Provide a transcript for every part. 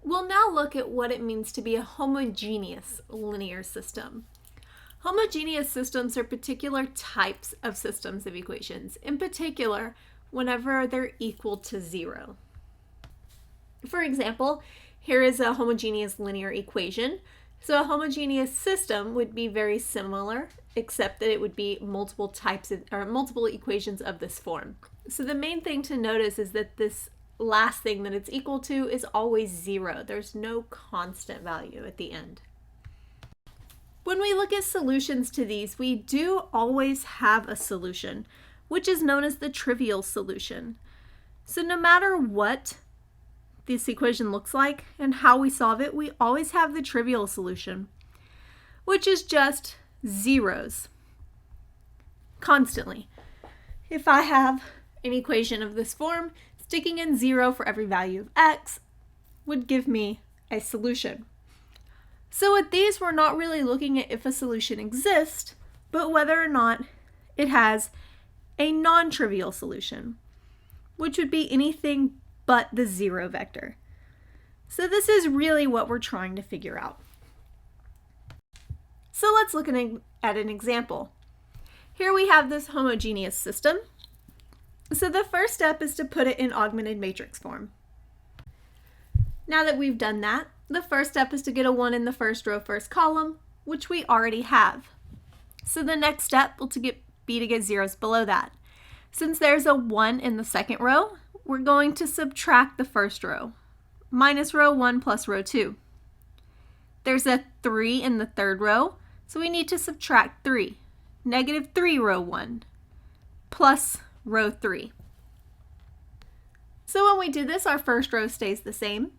We'll now look at what it means to be a homogeneous linear system. Homogeneous systems are particular types of systems of equations, in particular, whenever they're equal to 0. For example, here is a homogeneous linear equation. So a homogeneous system would be very similar, except that it would be multiple equations of this form. So the main thing to notice is that this last thing that it's equal to is always 0. There's no constant value at the end. When we look at solutions to these, we do always have a solution, which is known as the trivial solution. So no matter what this equation looks like and how we solve it, we always have the trivial solution, which is just zeros constantly. If I have an equation of this form, sticking in 0 for every value of x would give me a solution. So with these, we're not really looking at if a solution exists, but whether or not it has a non-trivial solution, which would be anything but the 0 vector. So this is really what we're trying to figure out. So let's look at an example. Here we have this homogeneous system. So the first step is to put it in augmented matrix form. Now that we've done that, the first step is to get a 1 in the first row, first column, which we already have. So the next step will be to get zeros below that. Since there's a 1 in the second row, we're going to subtract the first row, minus row 1 plus row 2. There's a 3 in the third row, so we need to subtract 3, negative 3 row 1, plus row 3. So when we do this, our first row stays the same.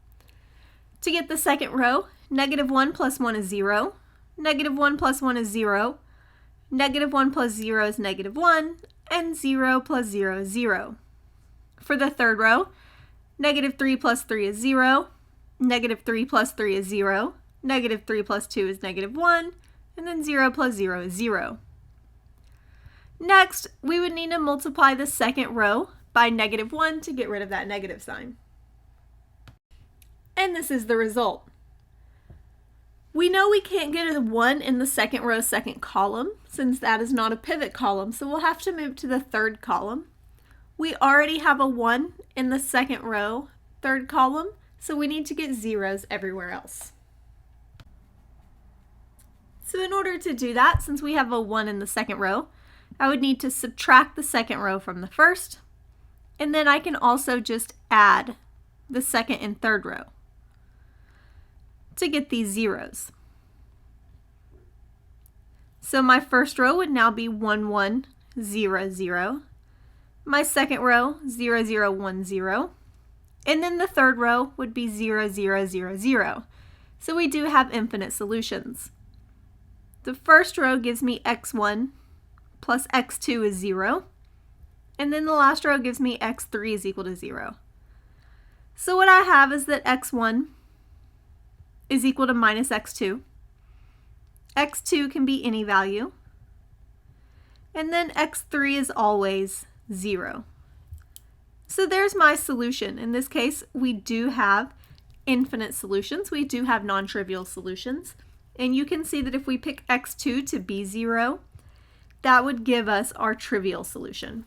To get the second row, negative 1 plus 1 is 0, negative 1 plus 1 is 0, negative 1 plus 0 is negative 1, and 0 plus 0 is 0. For the third row, negative 3 plus 3 is 0, negative 3 plus 3 is 0, negative 3 plus 2 is negative 1, and then 0 plus 0 is 0. Next, we would need to multiply the second row by negative 1 to get rid of that negative sign. And this is the result. We know we can't get a 1 in the second row, second column, since that is not a pivot column, so we'll have to move to the third column. We already have a 1 in the second row, third column, so we need to get zeros everywhere else. So in order to do that, since we have a 1 in the second row, I would need to subtract the second row from the first, and then I can also just add the second and third row to get these zeros. So my first row would now be 1, 1, 0, 0. My second row, 0, 0, 1, 0. And then the third row would be 0, 0, 0, 0. So we do have infinite solutions. The first row gives me x1 plus x2 is 0. And then the last row gives me x3 is equal to 0. So what I have is that x1 is equal to minus x2. x2 can be any value. And then x3 is always 0. So there's my solution. In this case, we do have infinite solutions. We do have non-trivial solutions. And you can see that if we pick x2 to be 0, that would give us our trivial solution.